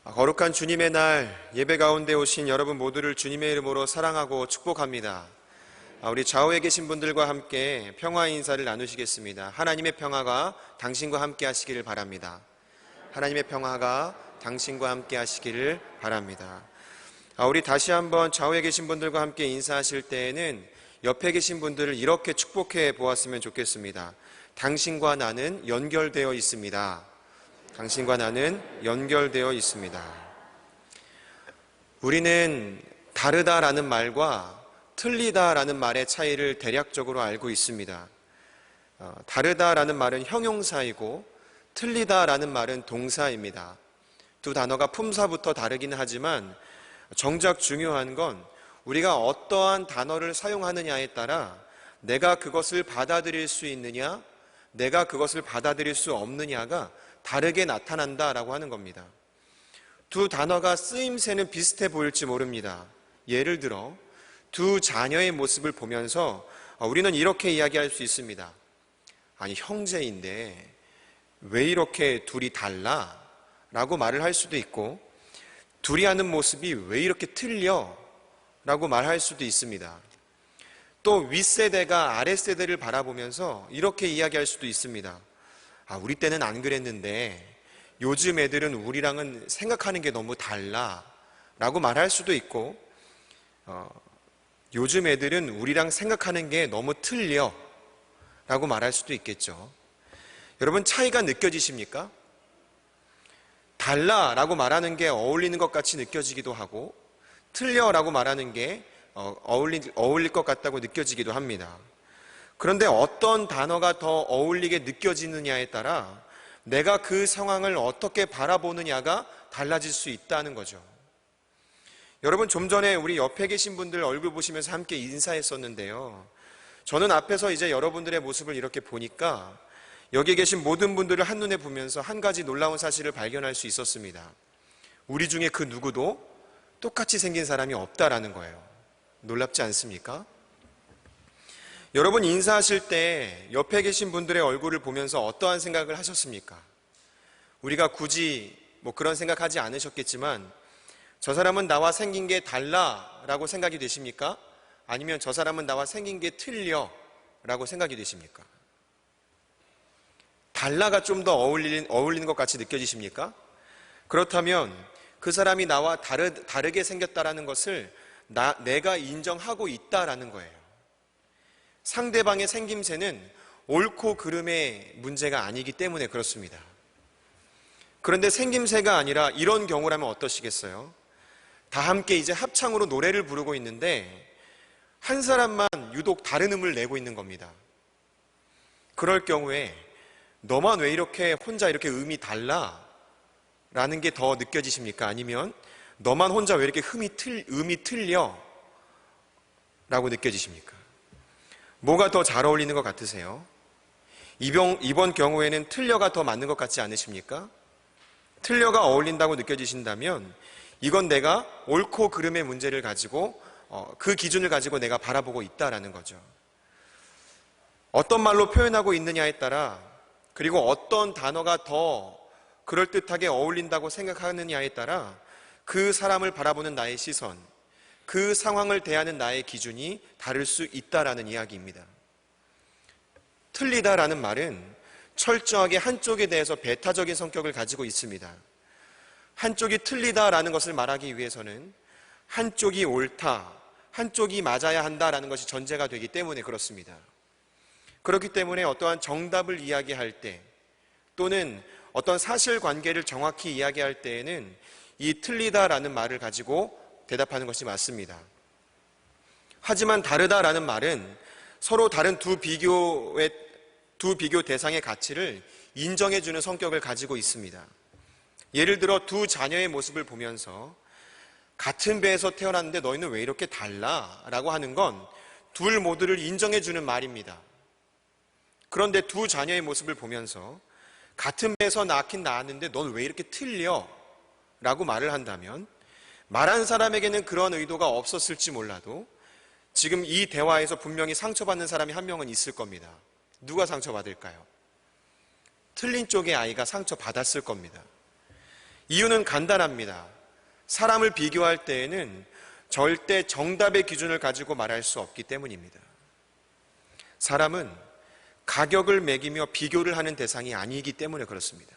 거룩한 주님의 날 예배 가운데 오신 여러분 모두를 주님의 이름으로 사랑하고 축복합니다. 우리 좌우에 계신 분들과 함께 평화 인사를 나누시겠습니다. 하나님의 평화가 당신과 함께 하시기를 바랍니다. 하나님의 평화가 당신과 함께 하시기를 바랍니다. 우리 다시 한번 좌우에 계신 분들과 함께 인사하실 때에는 옆에 계신 분들을 이렇게 축복해 보았으면 좋겠습니다. 당신과 나는 연결되어 있습니다. 당신과 나는 연결되어 있습니다. 우리는 다르다라는 말과 틀리다라는 말의 차이를 대략적으로 알고 있습니다. 다르다라는 말은 형용사이고 틀리다라는 말은 동사입니다. 두 단어가 품사부터 다르기는 하지만 정작 중요한 건 우리가 어떠한 단어를 사용하느냐에 따라 내가 그것을 받아들일 수 있느냐, 내가 그것을 받아들일 수 없느냐가 다르게 나타난다라고 하는 겁니다. 두 단어가 쓰임새는 비슷해 보일지 모릅니다. 예를 들어 두 자녀의 모습을 보면서 우리는 이렇게 이야기할 수 있습니다. 아니, 형제인데 왜 이렇게 둘이 달라? 라고 말을 할 수도 있고, 둘이 하는 모습이 왜 이렇게 틀려? 라고 말할 수도 있습니다. 또 윗세대가 아랫세대를 바라보면서 이렇게 이야기할 수도 있습니다. 우리 때는 안 그랬는데 요즘 애들은 우리랑은 생각하는 게 너무 달라 라고 말할 수도 있고, 요즘 애들은 우리랑 생각하는 게 너무 틀려 라고 말할 수도 있겠죠. 여러분, 차이가 느껴지십니까? 달라 라고 말하는 게 어울리는 것 같이 느껴지기도 하고, 틀려 라고 말하는 게 어울릴 것 같다고 느껴지기도 합니다. 그런데 어떤 단어가 더 어울리게 느껴지느냐에 따라 내가 그 상황을 어떻게 바라보느냐가 달라질 수 있다는 거죠. 여러분, 좀 전에 우리 옆에 계신 분들 얼굴 보시면서 함께 인사했었는데요. 저는 앞에서 이제 여러분들의 모습을 이렇게 보니까 여기 계신 모든 분들을 한눈에 보면서 한 가지 놀라운 사실을 발견할 수 있었습니다. 우리 중에 그 누구도 똑같이 생긴 사람이 없다라는 거예요. 놀랍지 않습니까? 여러분, 인사하실 때 옆에 계신 분들의 얼굴을 보면서 어떠한 생각을 하셨습니까? 우리가 굳이 그런 생각하지 않으셨겠지만, 저 사람은 나와 생긴 게 달라 라고 생각이 되십니까? 아니면 저 사람은 나와 생긴 게 틀려 라고 생각이 되십니까? 달라가 좀 더 어울리는 것 같이 느껴지십니까? 그렇다면 그 사람이 나와 다르게 생겼다라는 것을 내가 인정하고 있다라는 거예요. 상대방의 생김새는 옳고 그름의 문제가 아니기 때문에 그렇습니다. 그런데 생김새가 아니라 이런 경우라면 어떠시겠어요? 다 함께 이제 합창으로 노래를 부르고 있는데 한 사람만 유독 다른 음을 내고 있는 겁니다. 그럴 경우에 너만 왜 이렇게 혼자 이렇게 음이 달라? 라는 게 더 느껴지십니까? 아니면 너만 혼자 왜 이렇게 음이 틀려? 라고 느껴지십니까? 뭐가 더 잘 어울리는 것 같으세요? 이번 경우에는 틀려가 더 맞는 것 같지 않으십니까? 틀려가 어울린다고 느껴지신다면 이건 내가 옳고 그름의 문제를 가지고 그 기준을 가지고 내가 바라보고 있다라는 거죠. 어떤 말로 표현하고 있느냐에 따라, 그리고 어떤 단어가 더 그럴듯하게 어울린다고 생각하느냐에 따라 그 사람을 바라보는 나의 시선, 그 상황을 대하는 나의 기준이 다를 수 있다라는 이야기입니다. 틀리다라는 말은 철저하게 한쪽에 대해서 배타적인 성격을 가지고 있습니다. 한쪽이 틀리다라는 것을 말하기 위해서는 한쪽이 옳다, 한쪽이 맞아야 한다라는 것이 전제가 되기 때문에 그렇습니다. 그렇기 때문에 어떠한 정답을 이야기할 때, 또는 어떤 사실관계를 정확히 이야기할 때에는 이 틀리다라는 말을 가지고 대답하는 것이 맞습니다. 하지만 다르다라는 말은 서로 다른 두 비교 대상의 가치를 인정해주는 성격을 가지고 있습니다. 예를 들어 두 자녀의 모습을 보면서 같은 배에서 태어났는데 너희는 왜 이렇게 달라? 라고 하는 건 둘 모두를 인정해주는 말입니다. 그런데 두 자녀의 모습을 보면서 같은 배에서 낳긴 낳았는데 넌 왜 이렇게 틀려? 라고 말을 한다면 말한 사람에게는 그런 의도가 없었을지 몰라도 지금 이 대화에서 분명히 상처받는 사람이 한 명은 있을 겁니다. 누가 상처받을까요? 틀린 쪽의 아이가 상처받았을 겁니다. 이유는 간단합니다. 사람을 비교할 때에는 절대 정답의 기준을 가지고 말할 수 없기 때문입니다. 사람은 가격을 매기며 비교를 하는 대상이 아니기 때문에 그렇습니다.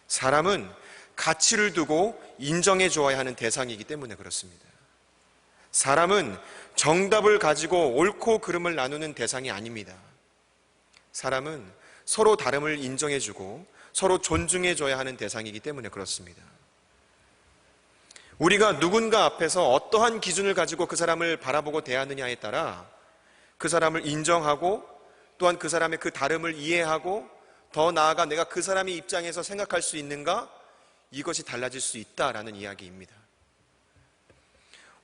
사람은 가치를 두고 인정해 주어야 하는 대상이기 때문에 그렇습니다. 사람은 정답을 가지고 옳고 그름을 나누는 대상이 아닙니다. 사람은 서로 다름을 인정해 주고 서로 존중해 줘야 하는 대상이기 때문에 그렇습니다. 우리가 누군가 앞에서 어떠한 기준을 가지고 그 사람을 바라보고 대하느냐에 따라 그 사람을 인정하고 또한 그 사람의 그 다름을 이해하고 더 나아가 내가 그 사람의 입장에서 생각할 수 있는가? 이것이 달라질 수 있다라는 이야기입니다.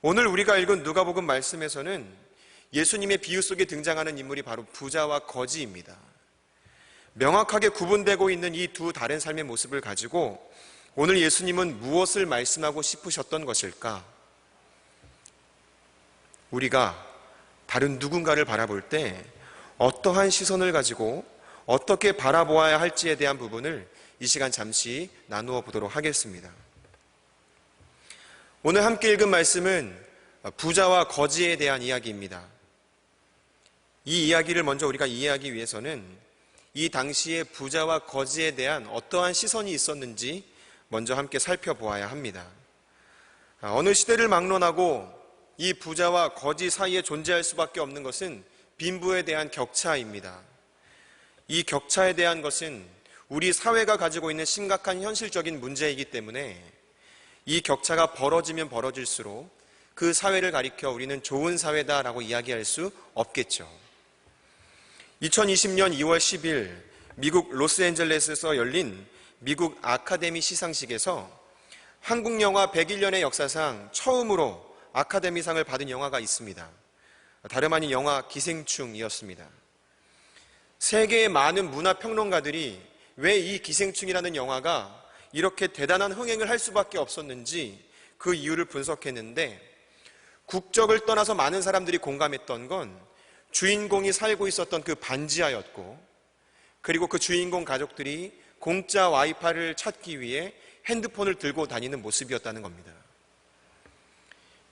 오늘 우리가 읽은 누가복음 말씀에서는 예수님의 비유 속에 등장하는 인물이 바로 부자와 거지입니다. 명확하게 구분되고 있는 이 두 다른 삶의 모습을 가지고 오늘 예수님은 무엇을 말씀하고 싶으셨던 것일까? 우리가 다른 누군가를 바라볼 때 어떠한 시선을 가지고 어떻게 바라보아야 할지에 대한 부분을 이 시간 잠시 나누어 보도록 하겠습니다. 오늘 함께 읽은 말씀은 부자와 거지에 대한 이야기입니다. 이 이야기를 먼저 우리가 이해하기 위해서는 이 당시에 부자와 거지에 대한 어떠한 시선이 있었는지 먼저 함께 살펴보아야 합니다. 어느 시대를 막론하고 이 부자와 거지 사이에 존재할 수밖에 없는 것은 빈부에 대한 격차입니다. 이 격차에 대한 것은 우리 사회가 가지고 있는 심각한 현실적인 문제이기 때문에 이 격차가 벌어지면 벌어질수록 그 사회를 가리켜 우리는 좋은 사회다라고 이야기할 수 없겠죠. 2020년 2월 10일 미국 로스앤젤레스에서 열린 미국 아카데미 시상식에서 한국 영화 101년의 역사상 처음으로 아카데미상을 받은 영화가 있습니다. 다름 아닌 영화 기생충이었습니다. 세계의 많은 문화평론가들이 왜 이 기생충이라는 영화가 이렇게 대단한 흥행을 할 수밖에 없었는지 그 이유를 분석했는데 국적을 떠나서 많은 사람들이 공감했던 건 주인공이 살고 있었던 그 반지하였고 그리고 그 주인공 가족들이 공짜 와이파이를 찾기 위해 핸드폰을 들고 다니는 모습이었다는 겁니다.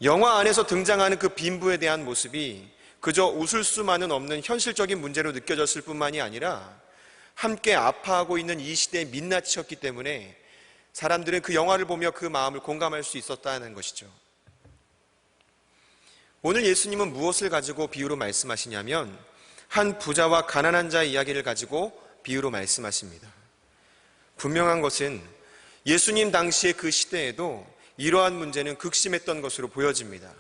영화 안에서 등장하는 그 빈부에 대한 모습이 그저 웃을 수만은 없는 현실적인 문제로 느껴졌을 뿐만이 아니라 함께 아파하고 있는 이 시대의 민낯이었기 때문에 사람들은 그 영화를 보며 그 마음을 공감할 수 있었다는 것이죠. 오늘 예수님은 무엇을 가지고 비유로 말씀하시냐면 한 부자와 가난한 자의 이야기를 가지고 비유로 말씀하십니다. 분명한 것은 예수님 당시의 그 시대에도 이러한 문제는 극심했던 것으로 보여집니다.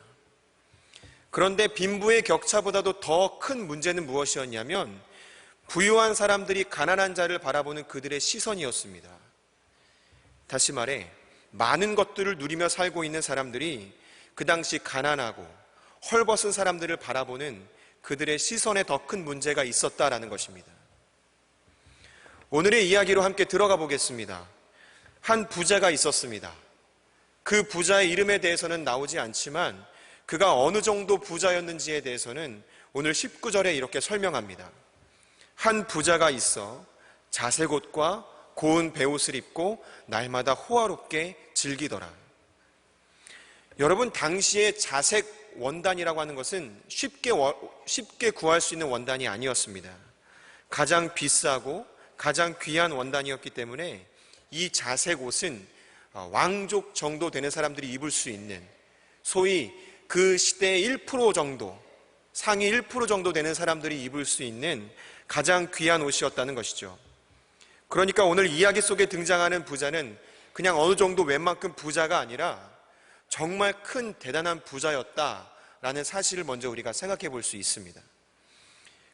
그런데 빈부의 격차보다도 더 큰 문제는 무엇이었냐면 부유한 사람들이 가난한 자를 바라보는 그들의 시선이었습니다. 다시 말해 많은 것들을 누리며 살고 있는 사람들이 그 당시 가난하고 헐벗은 사람들을 바라보는 그들의 시선에 더 큰 문제가 있었다라는 것입니다. 오늘의 이야기로 함께 들어가 보겠습니다. 한 부자가 있었습니다. 그 부자의 이름에 대해서는 나오지 않지만 그가 어느 정도 부자였는지에 대해서는 오늘 19절에 이렇게 설명합니다. 한 부자가 있어 자색 옷과 고운 베옷을 입고 날마다 호화롭게 즐기더라. 여러분, 당시에 자색 원단이라고 하는 것은 쉽게 구할 수 있는 원단이 아니었습니다. 가장 비싸고 가장 귀한 원단이었기 때문에 이 자색 옷은 왕족 정도 되는 사람들이 입을 수 있는, 소위 그 시대의 1% 정도, 상위 1% 정도 되는 사람들이 입을 수 있는 가장 귀한 옷이었다는 것이죠. 그러니까 오늘 이야기 속에 등장하는 부자는 그냥 어느 정도 웬만큼 부자가 아니라 정말 큰 대단한 부자였다라는 사실을 먼저 우리가 생각해 볼 수 있습니다.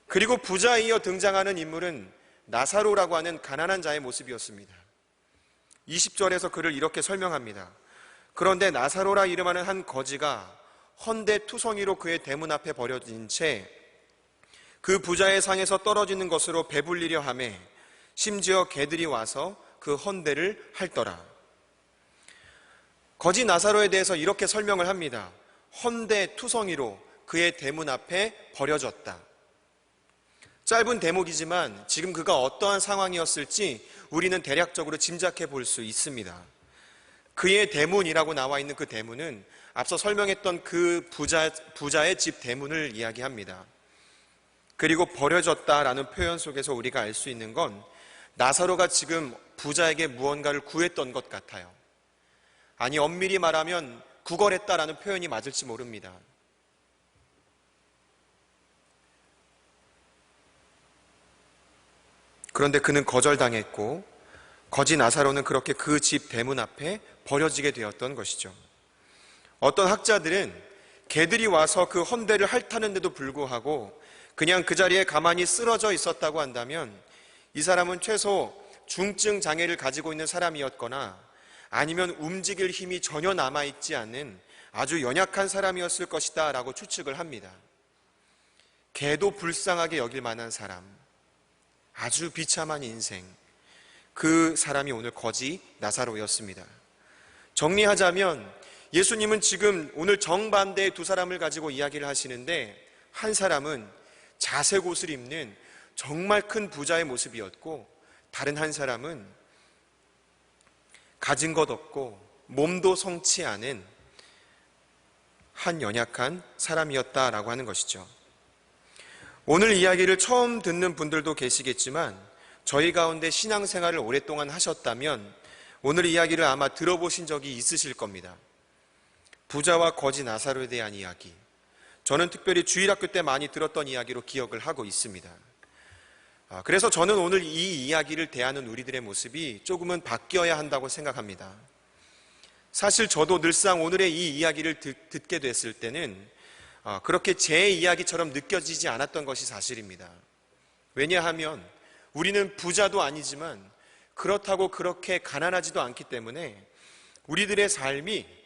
그리고 부자에 이어 등장하는 인물은 나사로라고 하는 가난한 자의 모습이었습니다. 20절에서 그를 이렇게 설명합니다. 그런데 나사로라 이름하는 한 거지가 헌데투성이로 그의 대문 앞에 버려진 채 그 부자의 상에서 떨어지는 것으로 배불리려 하매 심지어 개들이 와서 그 헌데를 핥더라. 거지 나사로에 대해서 이렇게 설명을 합니다. 헌데투성이로 그의 대문 앞에 버려졌다. 짧은 대목이지만 지금 그가 어떠한 상황이었을지 우리는 대략적으로 짐작해 볼 수 있습니다. 그의 대문이라고 나와 있는 그 대문은 앞서 설명했던 그 부자의 집 대문을 이야기합니다. 그리고 버려졌다라는 표현 속에서 우리가 알 수 있는 건 나사로가 지금 부자에게 무언가를 구했던 것 같아요. 아니, 엄밀히 말하면 구걸했다라는 표현이 맞을지 모릅니다. 그런데 그는 거절당했고 거지 나사로는 그렇게 그 집 대문 앞에 버려지게 되었던 것이죠. 어떤 학자들은 개들이 와서 그 헌대를 핥았는데도 불구하고 그냥 그 자리에 가만히 쓰러져 있었다고 한다면 이 사람은 최소 중증 장애를 가지고 있는 사람이었거나 아니면 움직일 힘이 전혀 남아있지 않은 아주 연약한 사람이었을 것이다 라고 추측을 합니다. 개도 불쌍하게 여길 만한 사람, 아주 비참한 인생, 그 사람이 오늘 거지 나사로였습니다. 정리하자면 예수님은 지금 오늘 정반대의 두 사람을 가지고 이야기를 하시는데, 한 사람은 자색 옷을 입는 정말 큰 부자의 모습이었고 다른 한 사람은 가진 것 없고 몸도 성치 않은 한 연약한 사람이었다라고 하는 것이죠. 오늘 이야기를 처음 듣는 분들도 계시겠지만 저희 가운데 신앙생활을 오랫동안 하셨다면 오늘 이야기를 아마 들어보신 적이 있으실 겁니다. 부자와 거지 나사로에 대한 이야기. 저는 특별히 주일학교 때 많이 들었던 이야기로 기억을 하고 있습니다. 그래서 저는 오늘 이 이야기를 대하는 우리들의 모습이 조금은 바뀌어야 한다고 생각합니다. 사실 저도 늘상 오늘의 이 이야기를 듣게 됐을 때는 그렇게 제 이야기처럼 느껴지지 않았던 것이 사실입니다. 왜냐하면 우리는 부자도 아니지만 그렇다고 그렇게 가난하지도 않기 때문에 우리들의 삶이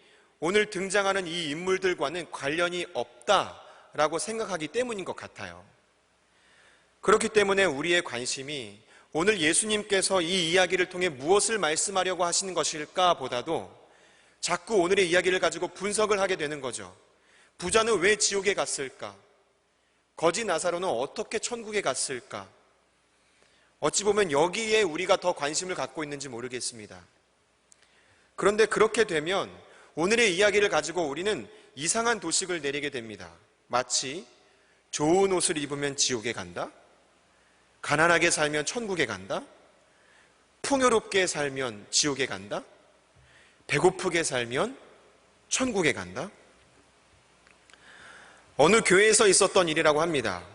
오늘 등장하는 이 인물들과는 관련이 없다라고 생각하기 때문인 것 같아요. 그렇기 때문에 우리의 관심이 오늘 예수님께서 이 이야기를 통해 무엇을 말씀하려고 하시는 것일까 보다도 자꾸 오늘의 이야기를 가지고 분석을 하게 되는 거죠. 부자는 왜 지옥에 갔을까? 거지 나사로는 어떻게 천국에 갔을까? 어찌 보면 여기에 우리가 더 관심을 갖고 있는지 모르겠습니다. 그런데 그렇게 되면 오늘의 이야기를 가지고 우리는 이상한 도식을 내리게 됩니다. 마치 좋은 옷을 입으면 지옥에 간다? 가난하게 살면 천국에 간다? 풍요롭게 살면 지옥에 간다? 배고프게 살면 천국에 간다? 어느 교회에서 있었던 일이라고 합니다.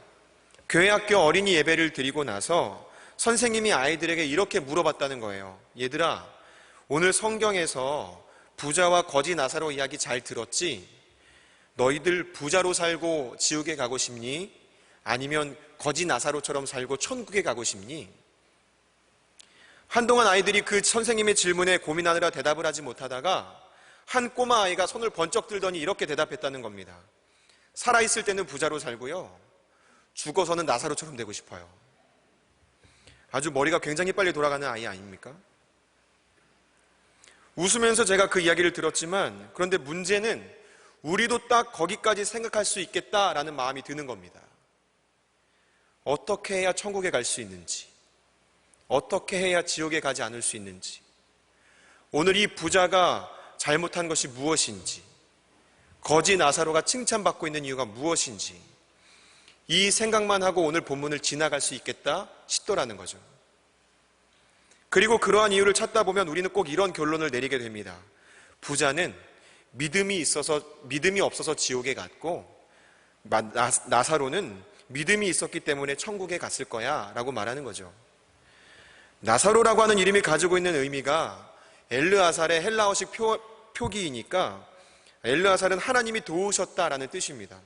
교회 학교 어린이 예배를 드리고 나서 선생님이 아이들에게 이렇게 물어봤다는 거예요. 얘들아, 오늘 성경에서 부자와 거지 나사로 이야기 잘 들었지? 너희들 부자로 살고 지옥에 가고 싶니? 아니면 거지 나사로처럼 살고 천국에 가고 싶니? 한동안 아이들이 그 선생님의 질문에 고민하느라 대답을 하지 못하다가 한 꼬마 아이가 손을 번쩍 들더니 이렇게 대답했다는 겁니다. 살아있을 때는 부자로 살고요, 죽어서는 나사로처럼 되고 싶어요. 아주 머리가 굉장히 빨리 돌아가는 아이 아닙니까? 웃으면서 제가 그 이야기를 들었지만, 그런데 문제는 우리도 딱 거기까지 생각할 수 있겠다라는 마음이 드는 겁니다. 어떻게 해야 천국에 갈 수 있는지, 어떻게 해야 지옥에 가지 않을 수 있는지, 오늘 이 부자가 잘못한 것이 무엇인지, 거지 나사로가 칭찬받고 있는 이유가 무엇인지, 이 생각만 하고 오늘 본문을 지나갈 수 있겠다 싶더라는 거죠. 그리고 그러한 이유를 찾다 보면 우리는 꼭 이런 결론을 내리게 됩니다. 부자는 믿음이 없어서 지옥에 갔고 나사로는 믿음이 있었기 때문에 천국에 갔을 거야 라고 말하는 거죠. 나사로라고 하는 이름이 가지고 있는 의미가 엘르아살의 헬라어식 표기이니까 엘르아살은 하나님이 도우셨다라는 뜻입니다.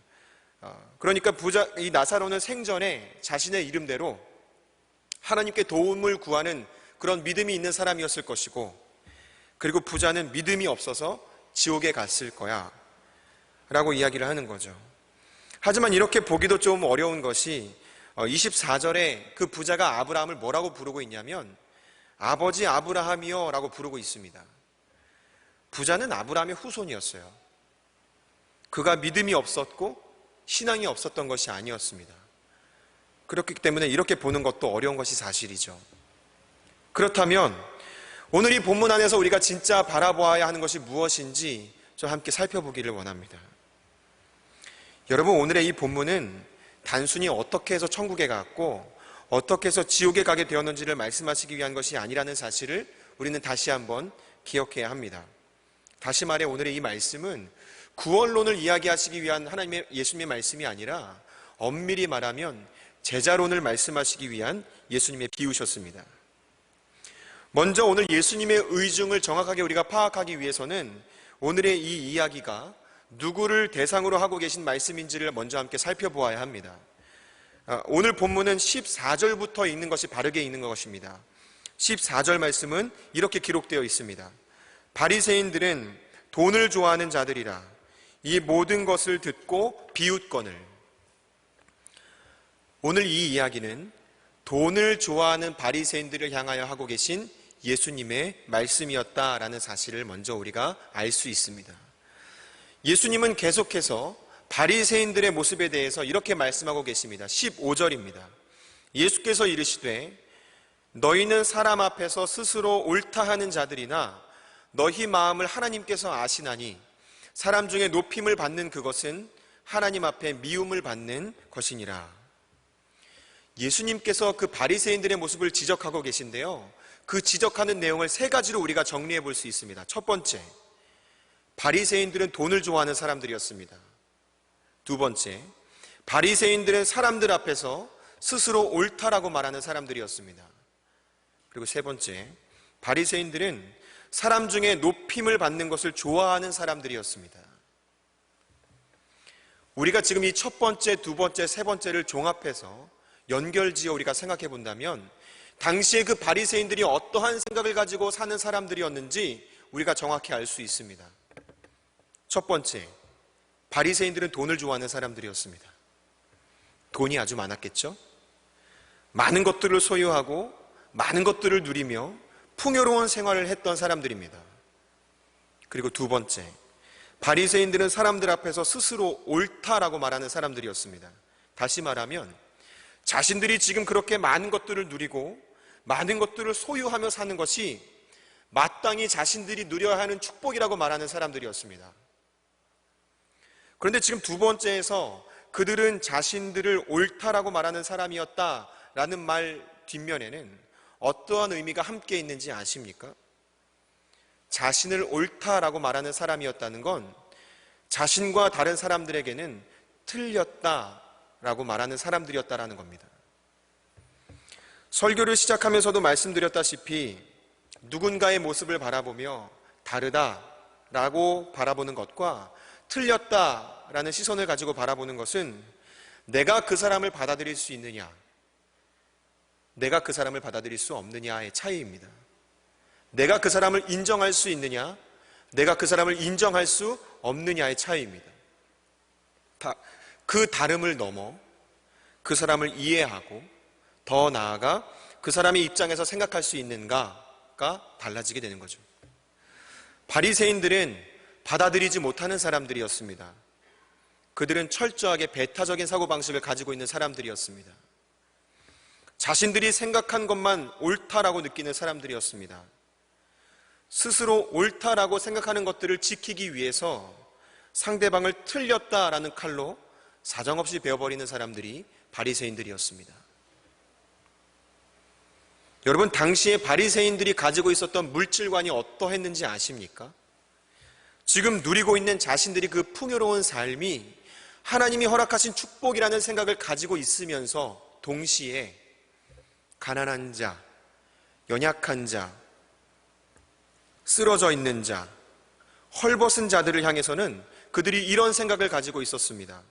그러니까 이 나사로는 생전에 자신의 이름대로 하나님께 도움을 구하는 그런 믿음이 있는 사람이었을 것이고, 그리고 부자는 믿음이 없어서 지옥에 갔을 거야 라고 이야기를 하는 거죠. 하지만 이렇게 보기도 좀 어려운 것이 24절에 그 부자가 아브라함을 뭐라고 부르고 있냐면 아버지 아브라함이요 라고 부르고 있습니다. 부자는 아브라함의 후손이었어요. 그가 믿음이 없었고 신앙이 없었던 것이 아니었습니다. 그렇기 때문에 이렇게 보는 것도 어려운 것이 사실이죠. 그렇다면 오늘 이 본문 안에서 우리가 진짜 바라보아야 하는 것이 무엇인지 좀 함께 살펴보기를 원합니다. 여러분, 오늘의 이 본문은 단순히 어떻게 해서 천국에 갔고 어떻게 해서 지옥에 가게 되었는지를 말씀하시기 위한 것이 아니라는 사실을 우리는 다시 한번 기억해야 합니다. 다시 말해 오늘의 이 말씀은 구원론을 이야기하시기 위한 예수님의 말씀이 아니라 엄밀히 말하면 제자론을 말씀하시기 위한 예수님의 비유셨습니다. 먼저 오늘 예수님의 의중을 정확하게 우리가 파악하기 위해서는 오늘의 이 이야기가 누구를 대상으로 하고 계신 말씀인지를 먼저 함께 살펴보아야 합니다. 오늘 본문은 14절부터 읽는 것이 바르게 읽는 것입니다. 14절 말씀은 이렇게 기록되어 있습니다. 바리새인들은 돈을 좋아하는 자들이라 이 모든 것을 듣고 비웃거늘. 오늘 이 이야기는 돈을 좋아하는 바리새인들을 향하여 하고 계신 예수님의 말씀이었다라는 사실을 먼저 우리가 알 수 있습니다. 예수님은 계속해서 바리새인들의 모습에 대해서 이렇게 말씀하고 계십니다. 15절입니다. 예수께서 이르시되 너희는 사람 앞에서 스스로 옳다 하는 자들이나 너희 마음을 하나님께서 아시나니 사람 중에 높임을 받는 그것은 하나님 앞에 미움을 받는 것이니라. 예수님께서 그 바리새인들의 모습을 지적하고 계신데요, 그 지적하는 내용을 세 가지로 우리가 정리해 볼 수 있습니다. 첫 번째, 바리새인들은 돈을 좋아하는 사람들이었습니다. 두 번째, 바리새인들은 사람들 앞에서 스스로 옳다라고 말하는 사람들이었습니다. 그리고 세 번째, 바리새인들은 사람 중에 높임을 받는 것을 좋아하는 사람들이었습니다. 우리가 지금 이 첫 번째, 두 번째, 세 번째를 종합해서 연결지어 우리가 생각해 본다면 당시에 그 바리새인들이 어떠한 생각을 가지고 사는 사람들이었는지 우리가 정확히 알 수 있습니다. 첫 번째, 바리새인들은 돈을 좋아하는 사람들이었습니다. 돈이 아주 많았겠죠? 많은 것들을 소유하고 많은 것들을 누리며 풍요로운 생활을 했던 사람들입니다. 그리고 두 번째, 바리새인들은 사람들 앞에서 스스로 옳다라고 말하는 사람들이었습니다. 다시 말하면 자신들이 지금 그렇게 많은 것들을 누리고 많은 것들을 소유하며 사는 것이 마땅히 자신들이 누려야 하는 축복이라고 말하는 사람들이었습니다. 그런데 지금 두 번째에서 그들은 자신들을 옳다라고 말하는 사람이었다라는 말 뒷면에는 어떠한 의미가 함께 있는지 아십니까? 자신을 옳다라고 말하는 사람이었다는 건 자신과 다른 사람들에게는 틀렸다라고 말하는 사람들이었다라는 겁니다. 설교를 시작하면서도 말씀드렸다시피 누군가의 모습을 바라보며 다르다라고 바라보는 것과 틀렸다라는 시선을 가지고 바라보는 것은 내가 그 사람을 받아들일 수 있느냐, 내가 그 사람을 받아들일 수 없느냐의 차이입니다. 내가 그 사람을 인정할 수 있느냐, 내가 그 사람을 인정할 수 없느냐의 차이입니다. 그 다름을 넘어 그 사람을 이해하고 더 나아가 그 사람의 입장에서 생각할 수 있는가가 달라지게 되는 거죠. 바리새인들은 받아들이지 못하는 사람들이었습니다. 그들은 철저하게 배타적인 사고방식을 가지고 있는 사람들이었습니다. 자신들이 생각한 것만 옳다라고 느끼는 사람들이었습니다. 스스로 옳다라고 생각하는 것들을 지키기 위해서 상대방을 틀렸다라는 칼로 사정없이 베어버리는 사람들이 바리새인들이었습니다. 여러분, 당시에 바리새인들이 가지고 있었던 물질관이 어떠했는지 아십니까? 지금 누리고 있는 자신들이 그 풍요로운 삶이 하나님이 허락하신 축복이라는 생각을 가지고 있으면서 동시에 가난한 자, 연약한 자, 쓰러져 있는 자, 헐벗은 자들을 향해서는 그들이 이런 생각을 가지고 있었습니다.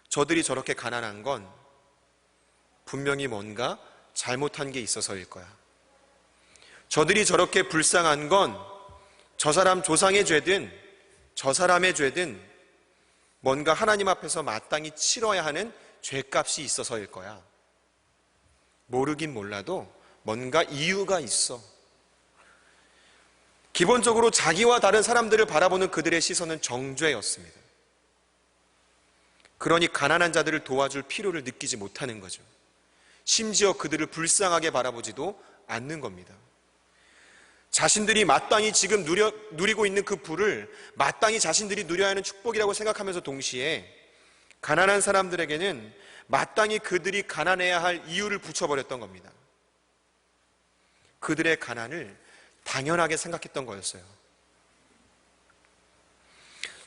저들이 저렇게 가난한 건 분명히 뭔가 잘못한 게 있어서일 거야. 저들이 저렇게 불쌍한 건 저 사람 조상의 죄든 저 사람의 죄든 뭔가 하나님 앞에서 마땅히 치러야 하는 죄값이 있어서일 거야. 모르긴 몰라도 뭔가 이유가 있어. 기본적으로 자기와 다른 사람들을 바라보는 그들의 시선은 정죄였습니다. 그러니 가난한 자들을 도와줄 필요를 느끼지 못하는 거죠. 심지어 그들을 불쌍하게 바라보지도 않는 겁니다. 자신들이 마땅히 지금 누리고 있는 그 부를 마땅히 자신들이 누려야 하는 축복이라고 생각하면서 동시에 가난한 사람들에게는 마땅히 그들이 가난해야 할 이유를 붙여버렸던 겁니다. 그들의 가난을 당연하게 생각했던 거였어요.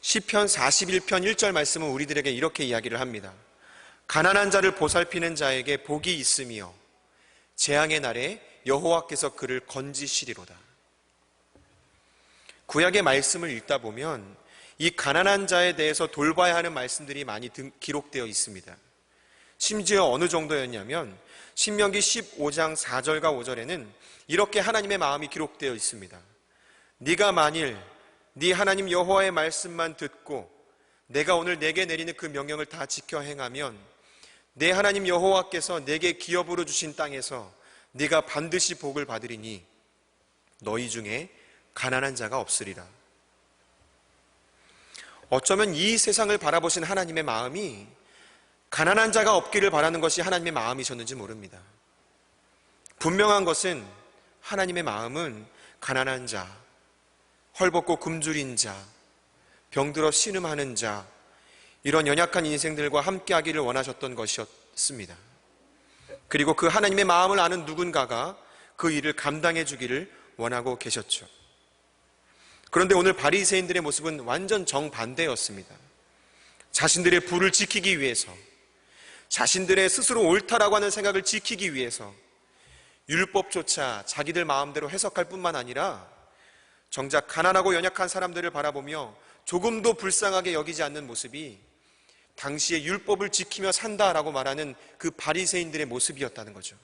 시편 41편 1절 말씀은 우리들에게 이렇게 이야기를 합니다. 가난한 자를 보살피는 자에게 복이 있으며 재앙의 날에 여호와께서 그를 건지시리로다. 구약의 말씀을 읽다 보면 이 가난한 자에 대해서 돌봐야 하는 말씀들이 많이 기록되어 있습니다. 심지어 어느 정도였냐면 신명기 15장 4절과 5절에는 이렇게 하나님의 마음이 기록되어 있습니다. 네가 만일 네 하나님 여호와의 말씀만 듣고 내가 오늘 내게 내리는 그 명령을 다 지켜 행하면 내 하나님 여호와께서 내게 기업으로 주신 땅에서 네가 반드시 복을 받으리니 너희 중에 가난한 자가 없으리라. 어쩌면 이 세상을 바라보신 하나님의 마음이 가난한 자가 없기를 바라는 것이 하나님의 마음이셨는지 모릅니다. 분명한 것은 하나님의 마음은 가난한 자, 헐벗고 굶주린 자, 병들어 신음하는 자, 이런 연약한 인생들과 함께하기를 원하셨던 것이었습니다. 그리고 그 하나님의 마음을 아는 누군가가 그 일을 감당해 주기를 원하고 계셨죠. 그런데 오늘 바리새인들의 모습은 완전 정반대였습니다. 자신들의 부를 지키기 위해서, 자신들의 스스로 옳다라고 하는 생각을 지키기 위해서 율법조차 자기들 마음대로 해석할 뿐만 아니라 정작 가난하고 연약한 사람들을 바라보며 조금도 불쌍하게 여기지 않는 모습이 당시에 율법을 지키며 산다라고 말하는 그 바리새인들의 모습이었다는 거죠.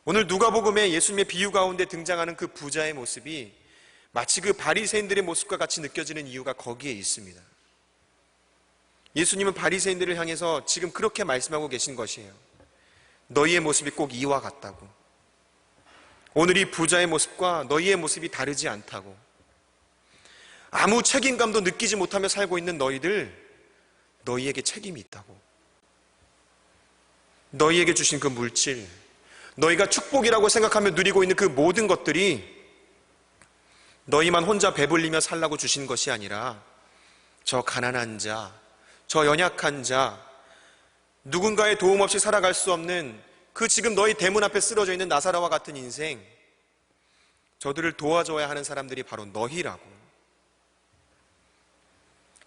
오늘 누가복음에 예수님의 비유 가운데 등장하는 그 부자의 모습이 마치 그 바리새인들의 모습과 같이 느껴지는 이유가 거기에 있습니다. 예수님은 바리새인들을 향해서 지금 그렇게 말씀하고 계신 것이에요. 너희의 모습이 꼭 이와 같다고. 오늘 이 부자의 모습과 너희의 모습이 다르지 않다고. 아무 책임감도 느끼지 못하며 살고 있는 너희에게 책임이 있다고. 너희에게 주신 그 물질, 너희가 축복이라고 생각하며 누리고 있는 그 모든 것들이 너희만 혼자 배불리며 살라고 주신 것이 아니라 저 가난한 자, 저 연약한 자, 누군가의 도움 없이 살아갈 수 없는 그 지금 너희 대문 앞에 쓰러져 있는 나사로와 같은 인생, 저들을 도와줘야 하는 사람들이 바로 너희라고.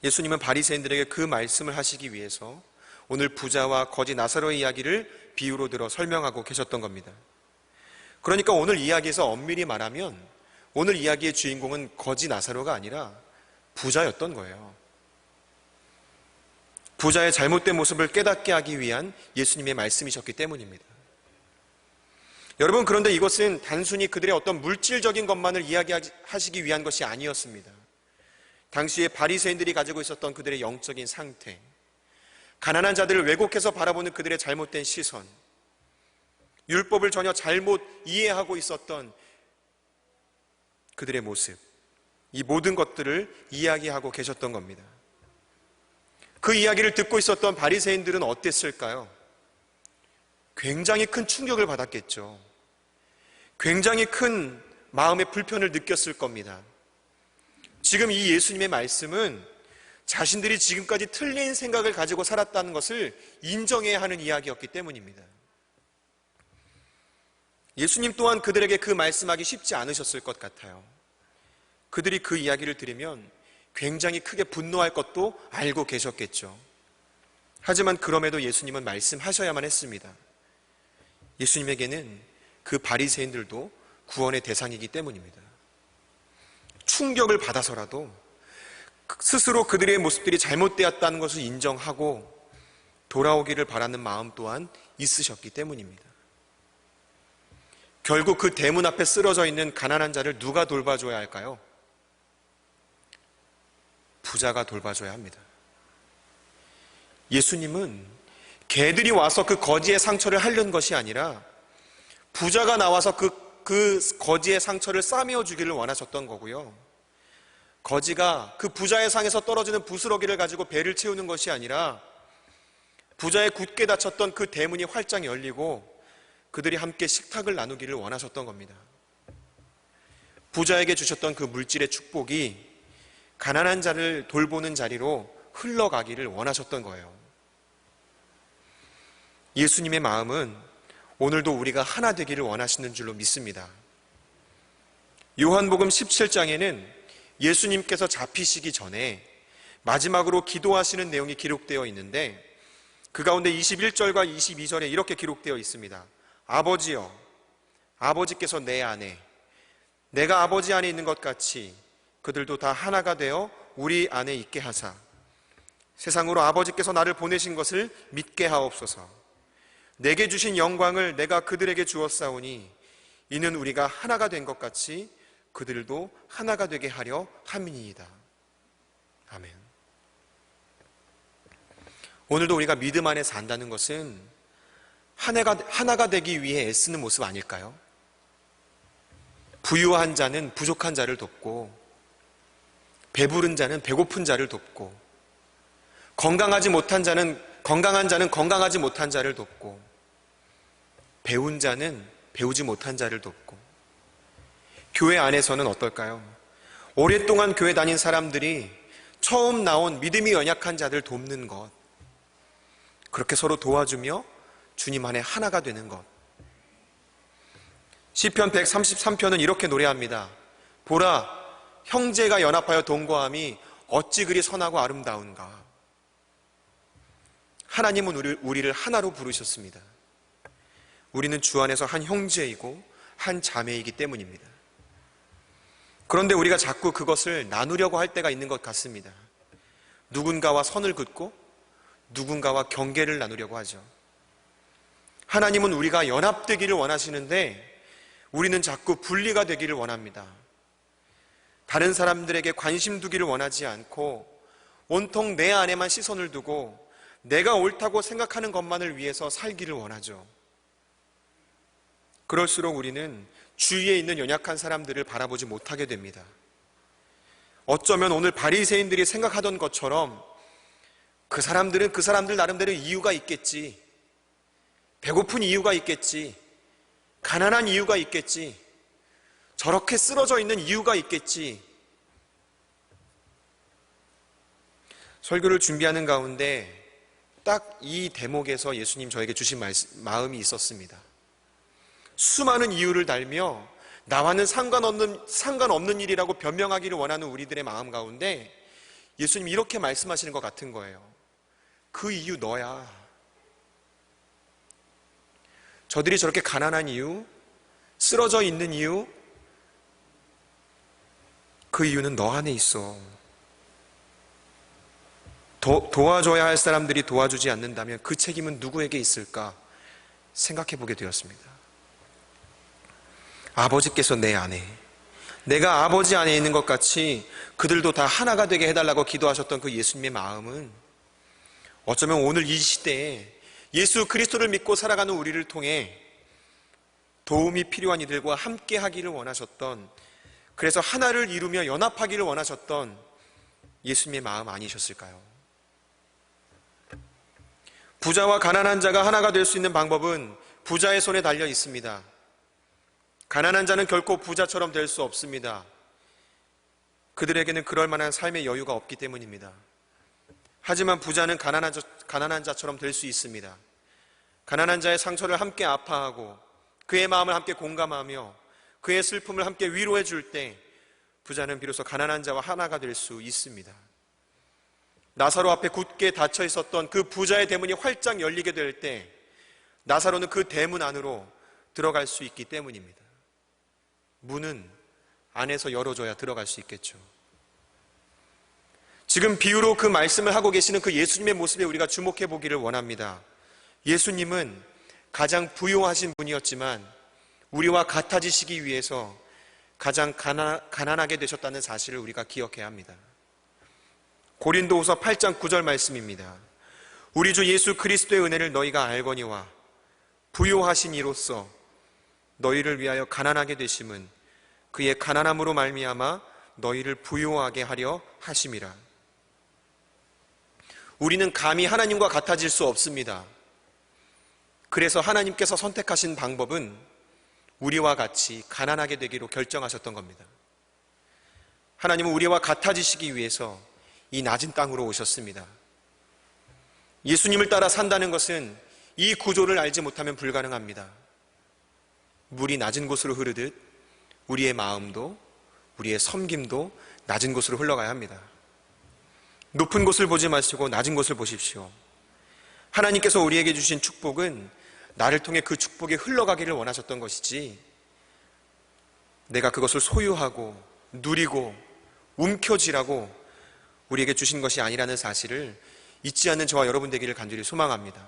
예수님은 바리새인들에게 그 말씀을 하시기 위해서 오늘 부자와 거지 나사로의 이야기를 비유로 들어 설명하고 계셨던 겁니다. 그러니까 오늘 이야기에서 엄밀히 말하면 오늘 이야기의 주인공은 거지 나사로가 아니라 부자였던 거예요. 부자의 잘못된 모습을 깨닫게 하기 위한 예수님의 말씀이셨기 때문입니다. 여러분, 그런데 이것은 단순히 그들의 어떤 물질적인 것만을 이야기하시기 위한 것이 아니었습니다. 당시에 바리새인들이 가지고 있었던 그들의 영적인 상태, 가난한 자들을 왜곡해서 바라보는 그들의 잘못된 시선, 율법을 전혀 잘못 이해하고 있었던 그들의 모습, 이 모든 것들을 이야기하고 계셨던 겁니다. 그 이야기를 듣고 있었던 바리새인들은 어땠을까요? 굉장히 큰 충격을 받았겠죠. 굉장히 큰 마음의 불편을 느꼈을 겁니다. 지금 이 예수님의 말씀은 자신들이 지금까지 틀린 생각을 가지고 살았다는 것을 인정해야 하는 이야기였기 때문입니다. 예수님 또한 그들에게 그 말씀하기 쉽지 않으셨을 것 같아요. 그들이 그 이야기를 들으면 굉장히 크게 분노할 것도 알고 계셨겠죠. 하지만 그럼에도 예수님은 말씀하셔야만 했습니다. 예수님에게는 그 바리새인들도 구원의 대상이기 때문입니다. 충격을 받아서라도 스스로 그들의 모습들이 잘못되었다는 것을 인정하고 돌아오기를 바라는 마음 또한 있으셨기 때문입니다. 결국 그 대문 앞에 쓰러져 있는 가난한 자를 누가 돌봐줘야 할까요? 부자가 돌봐줘야 합니다. 예수님은 개들이 와서 그 거지의 상처를 핥는 것이 아니라 부자가 나와서 그 거지의 상처를 싸매어 주기를 원하셨던 거고요. 거지가 그 부자의 상에서 떨어지는 부스러기를 가지고 배를 채우는 것이 아니라 부자의 굳게 닫혔던 그 대문이 활짝 열리고 그들이 함께 식탁을 나누기를 원하셨던 겁니다. 부자에게 주셨던 그 물질의 축복이 가난한 자를 돌보는 자리로 흘러가기를 원하셨던 거예요. 예수님의 마음은 오늘도 우리가 하나 되기를 원하시는 줄로 믿습니다. 요한복음 17장에는 예수님께서 잡히시기 전에 마지막으로 기도하시는 내용이 기록되어 있는데, 그 가운데 21절과 22절에 이렇게 기록되어 있습니다. 아버지여, 아버지께서 내 안에, 내가 아버지 안에 있는 것 같이 그들도 다 하나가 되어 우리 안에 있게 하사 세상으로 아버지께서 나를 보내신 것을 믿게 하옵소서. 내게 주신 영광을 내가 그들에게 주었사오니 이는 우리가 하나가 된 것 같이 그들도 하나가 되게 하려 함이니이다. 아멘. 오늘도 우리가 믿음 안에 산다는 것은 하나가 되기 위해 애쓰는 모습 아닐까요? 부유한 자는 부족한 자를 돕고, 배부른 자는 배고픈 자를 돕고, 건강한 자는 건강하지 못한 자를 돕고, 배운 자는 배우지 못한 자를 돕고. 교회 안에서는 어떨까요? 오랫동안 교회 다닌 사람들이 처음 나온 믿음이 연약한 자들 돕는 것, 그렇게 서로 도와주며 주님 안에 하나가 되는 것. 시편 133편은 이렇게 노래합니다. 보라, 형제가 연합하여 동거함이 어찌 그리 선하고 아름다운가. 하나님은 우리를 하나로 부르셨습니다. 우리는 주 안에서 한 형제이고 한 자매이기 때문입니다. 그런데 우리가 자꾸 그것을 나누려고 할 때가 있는 것 같습니다. 누군가와 선을 긋고 누군가와 경계를 나누려고 하죠. 하나님은 우리가 연합되기를 원하시는데 우리는 자꾸 분리가 되기를 원합니다. 다른 사람들에게 관심 두기를 원하지 않고 온통 내 안에만 시선을 두고 내가 옳다고 생각하는 것만을 위해서 살기를 원하죠. 그럴수록 우리는 주위에 있는 연약한 사람들을 바라보지 못하게 됩니다. 어쩌면 오늘 바리새인들이 생각하던 것처럼 그 사람들은 그 사람들 나름대로 이유가 있겠지, 배고픈 이유가 있겠지, 가난한 이유가 있겠지, 저렇게 쓰러져 있는 이유가 있겠지. 설교를 준비하는 가운데 딱 이 대목에서 예수님 저에게 주신 마음이 있었습니다. 수많은 이유를 달며 나와는 상관없는 일이라고 변명하기를 원하는 우리들의 마음 가운데 예수님이 이렇게 말씀하시는 것 같은 거예요. 그 이유 너야. 저들이 저렇게 가난한 이유, 쓰러져 있는 이유, 그 이유는 너 안에 있어. 도와줘야 할 사람들이 도와주지 않는다면 그 책임은 누구에게 있을까 생각해 보게 되었습니다. 아버지께서 내 안에, 내가 아버지 안에 있는 것 같이 그들도 다 하나가 되게 해달라고 기도하셨던 그 예수님의 마음은 어쩌면 오늘 이 시대에 예수 그리스도를 믿고 살아가는 우리를 통해 도움이 필요한 이들과 함께 하기를 원하셨던, 그래서 하나를 이루며 연합하기를 원하셨던 예수님의 마음 아니셨을까요? 부자와 가난한 자가 하나가 될 수 있는 방법은 부자의 손에 달려 있습니다. 가난한 자는 결코 부자처럼 될 수 없습니다. 그들에게는 그럴 만한 삶의 여유가 없기 때문입니다. 하지만 부자는 가난한 자처럼 될 수 있습니다. 가난한 자의 상처를 함께 아파하고 그의 마음을 함께 공감하며 그의 슬픔을 함께 위로해 줄 때 부자는 비로소 가난한 자와 하나가 될 수 있습니다. 나사로 앞에 굳게 닫혀 있었던 그 부자의 대문이 활짝 열리게 될 때 나사로는 그 대문 안으로 들어갈 수 있기 때문입니다. 문은 안에서 열어줘야 들어갈 수 있겠죠. 지금 비유로 그 말씀을 하고 계시는 그 예수님의 모습에 우리가 주목해 보기를 원합니다. 예수님은 가장 부유하신 분이었지만 우리와 같아지시기 위해서 가장 가난하게 되셨다는 사실을 우리가 기억해야 합니다. 고린도후서 8장 9절 말씀입니다. 우리 주 예수 그리스도의 은혜를 너희가 알거니와 부유하신 이로써 너희를 위하여 가난하게 되심은 그의 가난함으로 말미암아 너희를 부유하게 하려 하심이라. 우리는 감히 하나님과 같아질 수 없습니다. 그래서 하나님께서 선택하신 방법은 우리와 같이 가난하게 되기로 결정하셨던 겁니다. 하나님은 우리와 같아지시기 위해서 이 낮은 땅으로 오셨습니다. 예수님을 따라 산다는 것은 이 구조를 알지 못하면 불가능합니다. 물이 낮은 곳으로 흐르듯 우리의 마음도, 우리의 섬김도 낮은 곳으로 흘러가야 합니다. 높은 곳을 보지 마시고 낮은 곳을 보십시오. 하나님께서 우리에게 주신 축복은 나를 통해 그 축복이 흘러가기를 원하셨던 것이지, 내가 그것을 소유하고 누리고 움켜쥐라고 우리에게 주신 것이 아니라는 사실을 잊지 않는 저와 여러분 되기를 간절히 소망합니다.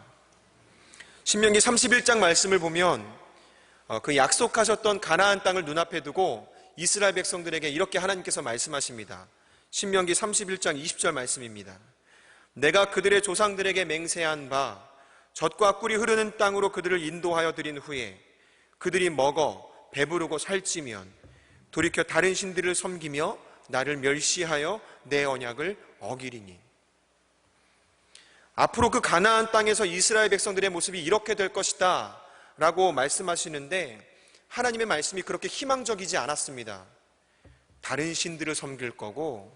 신명기 31장 말씀을 보면 그 약속하셨던 가나안 땅을 눈앞에 두고 이스라엘 백성들에게 이렇게 하나님께서 말씀하십니다. 신명기 31장 20절 말씀입니다. 내가 그들의 조상들에게 맹세한 바 젖과 꿀이 흐르는 땅으로 그들을 인도하여 드린 후에 그들이 먹어 배부르고 살찌면 돌이켜 다른 신들을 섬기며 나를 멸시하여 내 언약을 어기리니. 앞으로 그 가나안 땅에서 이스라엘 백성들의 모습이 이렇게 될 것이다 라고 말씀하시는데, 하나님의 말씀이 그렇게 희망적이지 않았습니다. 다른 신들을 섬길 거고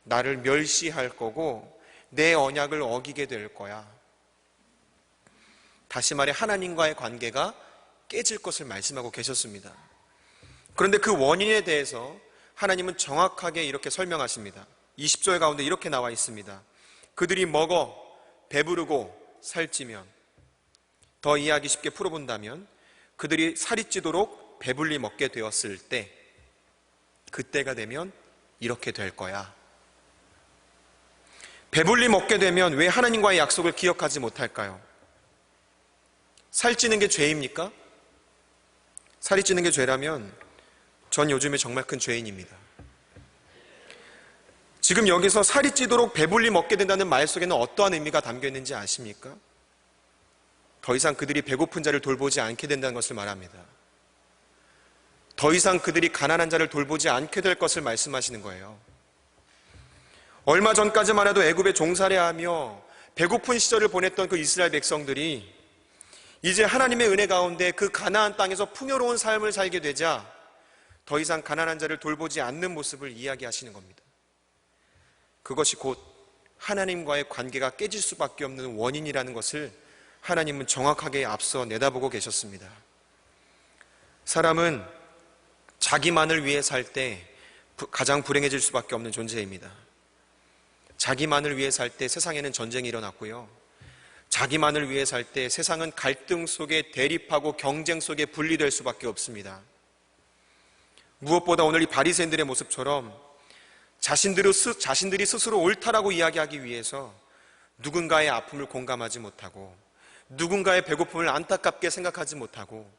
나를 멸시할 거고 내 언약을 어기게 될 거야. 다시 말해 하나님과의 관계가 깨질 것을 말씀하고 계셨습니다. 그런데 그 원인에 대해서 하나님은 정확하게 이렇게 설명하십니다. 20절 가운데 이렇게 나와 있습니다. 그들이 먹어 배부르고 살찌면, 더 이해하기 쉽게 풀어본다면 그들이 살이 찌도록 배불리 먹게 되었을 때, 그때가 되면 이렇게 될 거야. 배불리 먹게 되면 왜 하나님과의 약속을 기억하지 못할까요? 살찌는 게 죄입니까? 살이 찌는 게 죄라면 전 요즘에 정말 큰 죄인입니다. 지금 여기서 살이 찌도록 배불리 먹게 된다는 말 속에는 어떠한 의미가 담겨 있는지 아십니까? 더 이상 그들이 배고픈 자를 돌보지 않게 된다는 것을 말합니다. 더 이상 그들이 가난한 자를 돌보지 않게 될 것을 말씀하시는 거예요. 얼마 전까지만 해도 애굽에 종살이하며 배고픈 시절을 보냈던 그 이스라엘 백성들이 이제 하나님의 은혜 가운데 그 가나안 땅에서 풍요로운 삶을 살게 되자 더 이상 가난한 자를 돌보지 않는 모습을 이야기하시는 겁니다. 그것이 곧 하나님과의 관계가 깨질 수밖에 없는 원인이라는 것을 하나님은 정확하게 앞서 내다보고 계셨습니다. 사람은 자기만을 위해 살 때 가장 불행해질 수밖에 없는 존재입니다. 자기만을 위해 살 때 세상에는 전쟁이 일어났고요. 자기만을 위해 살 때 세상은 갈등 속에 대립하고 경쟁 속에 분리될 수밖에 없습니다. 무엇보다 오늘 이 바리새인들의 모습처럼 자신들이 스스로 옳다라고 이야기하기 위해서 누군가의 아픔을 공감하지 못하고, 누군가의 배고픔을 안타깝게 생각하지 못하고,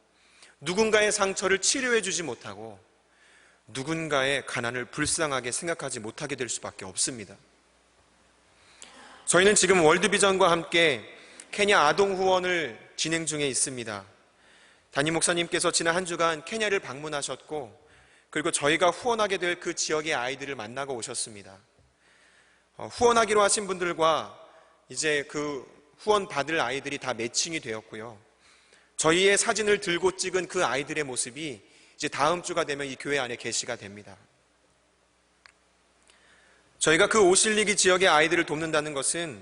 누군가의 상처를 치료해 주지 못하고, 누군가의 가난을 불쌍하게 생각하지 못하게 될 수밖에 없습니다. 저희는 지금 월드비전과 함께 케냐 아동 후원을 진행 중에 있습니다. 담임 목사님께서 지난 한 주간 케냐를 방문하셨고, 그리고 저희가 후원하게 될 그 지역의 아이들을 만나고 오셨습니다. 후원하기로 하신 분들과 이제 그 후원 받을 아이들이 다 매칭이 되었고요. 저희의 사진을 들고 찍은 그 아이들의 모습이 이제 다음 주가 되면 이 교회 안에 게시가 됩니다. 저희가 그 오실리기 지역의 아이들을 돕는다는 것은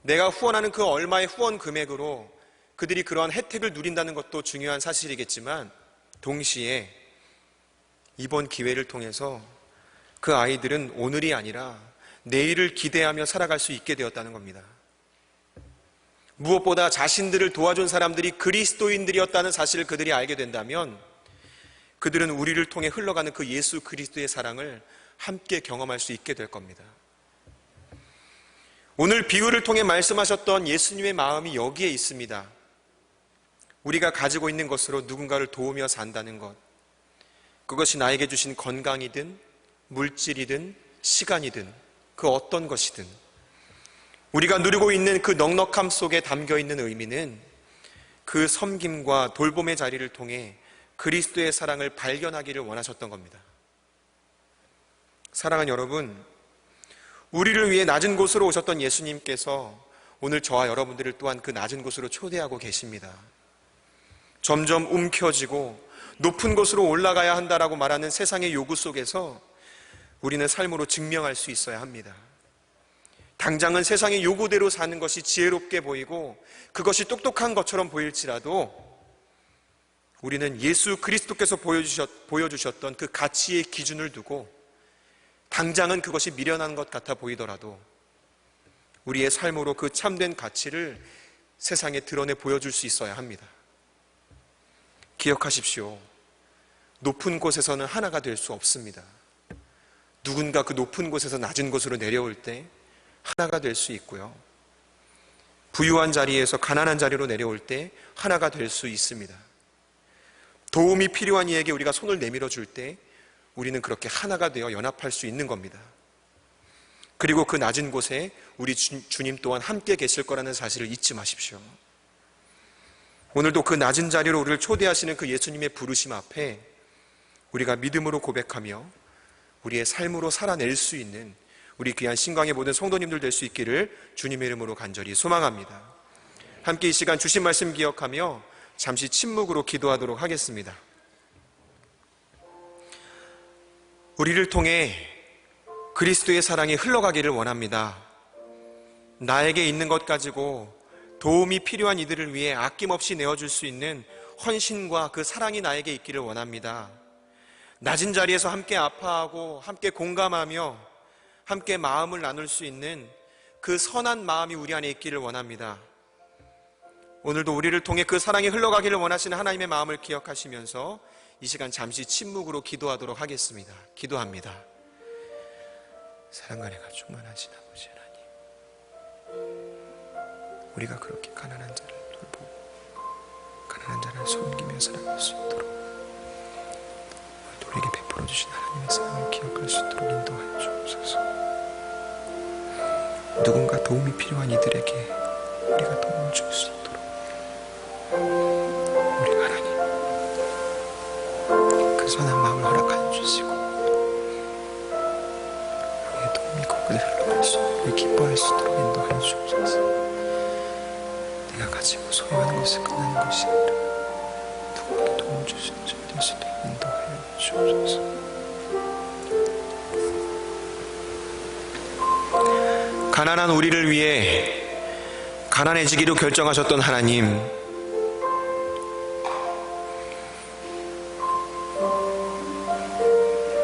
내가 후원하는 그 얼마의 후원 금액으로 그들이 그러한 혜택을 누린다는 것도 중요한 사실이겠지만, 동시에 이번 기회를 통해서 그 아이들은 오늘이 아니라 내일을 기대하며 살아갈 수 있게 되었다는 겁니다. 무엇보다 자신들을 도와준 사람들이 그리스도인들이었다는 사실을 그들이 알게 된다면 그들은 우리를 통해 흘러가는 그 예수 그리스도의 사랑을 함께 경험할 수 있게 될 겁니다. 오늘 비유를 통해 말씀하셨던 예수님의 마음이 여기에 있습니다. 우리가 가지고 있는 것으로 누군가를 도우며 산다는 것, 그것이 나에게 주신 건강이든 물질이든 시간이든 그 어떤 것이든 우리가 누리고 있는 그 넉넉함 속에 담겨 있는 의미는 그 섬김과 돌봄의 자리를 통해 그리스도의 사랑을 발견하기를 원하셨던 겁니다. 사랑하는 여러분, 우리를 위해 낮은 곳으로 오셨던 예수님께서 오늘 저와 여러분들을 또한 그 낮은 곳으로 초대하고 계십니다. 점점 움켜쥐고 높은 곳으로 올라가야 한다라고 말하는 세상의 요구 속에서 우리는 삶으로 증명할 수 있어야 합니다. 당장은 세상의 요구대로 사는 것이 지혜롭게 보이고 그것이 똑똑한 것처럼 보일지라도 우리는 예수 그리스도께서 보여주셨던 그 가치의 기준을 두고 당장은 그것이 미련한 것 같아 보이더라도 우리의 삶으로 그 참된 가치를 세상에 드러내 보여줄 수 있어야 합니다. 기억하십시오. 높은 곳에서는 하나가 될 수 없습니다. 누군가 그 높은 곳에서 낮은 곳으로 내려올 때 하나가 될 수 있고요. 부유한 자리에서 가난한 자리로 내려올 때 하나가 될 수 있습니다. 도움이 필요한 이에게 우리가 손을 내밀어 줄 때 우리는 그렇게 하나가 되어 연합할 수 있는 겁니다. 그리고 그 낮은 곳에 우리 주님 또한 함께 계실 거라는 사실을 잊지 마십시오. 오늘도 그 낮은 자리로 우리를 초대하시는 그 예수님의 부르심 앞에 우리가 믿음으로 고백하며 우리의 삶으로 살아낼 수 있는 우리 귀한 신광의 모든 성도님들 될 수 있기를 주님의 이름으로 간절히 소망합니다. 함께 이 시간 주신 말씀 기억하며 잠시 침묵으로 기도하도록 하겠습니다. 우리를 통해 그리스도의 사랑이 흘러가기를 원합니다. 나에게 있는 것 가지고 도움이 필요한 이들을 위해 아낌없이 내어줄 수 있는 헌신과 그 사랑이 나에게 있기를 원합니다. 낮은 자리에서 함께 아파하고 함께 공감하며 함께 마음을 나눌 수 있는 그 선한 마음이 우리 안에 있기를 원합니다. 오늘도 우리를 통해 그 사랑이 흘러가기를 원하시는 하나님의 마음을 기억하시면서 이 시간 잠시 침묵으로 기도하도록 하겠습니다. 기도합니다. 사랑과 은혜가 충만하신 아버지 하나님, 우리가 그렇게 가난한 자를 돌보고 가난한 자를 섬기며 살아갈 수 있도록 오늘도 우리에게 베풀어 주신 하나님의 사랑을 기억할 수 있도록 인도하여 주옵소서. 누군가 도움이 필요한 이들에게 우리가 도움을 줄 수 있도록 우리 하나님 그 선한 마음을 허락하여 주시고 우리의 도움이 거기에 흘러갈 수 있도록 우리 기뻐할 수 있도록 인도하여 주옵소서. 내가 가지고 소유하는 것은 끝나는 것이 아니라 누구에게 도움을 줄 수 있는 자가 될 수 있도록 인도하여 주옵소서. 가난한 우리를 위해 가난해지기로 결정하셨던 하나님,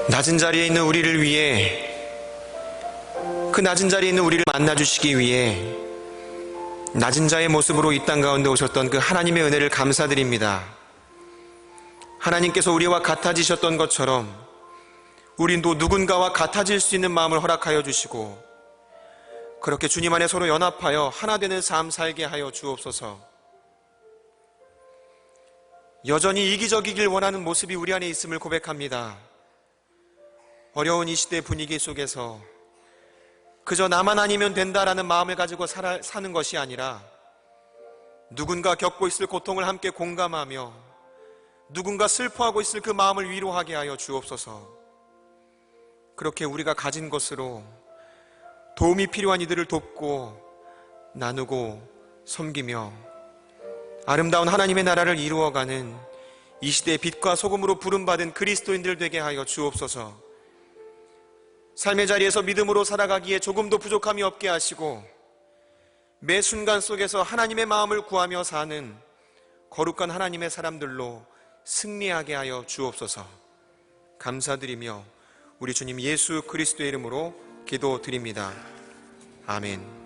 낮은 자리에 있는 우리를 위해 그 낮은 자리에 있는 우리를 만나주시기 위해 낮은 자의 모습으로 이 땅 가운데 오셨던 그 하나님의 은혜를 감사드립니다. 하나님께서 우리와 같아지셨던 것처럼 우리도 누군가와 같아질 수 있는 마음을 허락하여 주시고 그렇게 주님 안에 서로 연합하여 하나 되는 삶 살게 하여 주옵소서. 여전히 이기적이길 원하는 모습이 우리 안에 있음을 고백합니다. 어려운 이 시대 분위기 속에서 그저 나만 아니면 된다라는 마음을 가지고 사는 것이 아니라 누군가 겪고 있을 고통을 함께 공감하며 누군가 슬퍼하고 있을 그 마음을 위로하게 하여 주옵소서. 그렇게 우리가 가진 것으로 도움이 필요한 이들을 돕고 나누고 섬기며 아름다운 하나님의 나라를 이루어가는 이 시대의 빛과 소금으로 부름받은 그리스도인들 되게 하여 주옵소서. 삶의 자리에서 믿음으로 살아가기에 조금도 부족함이 없게 하시고 매 순간 속에서 하나님의 마음을 구하며 사는 거룩한 하나님의 사람들로 승리하게 하여 주옵소서. 감사드리며 우리 주님 예수 그리스도의 이름으로 기도드립니다. 아멘.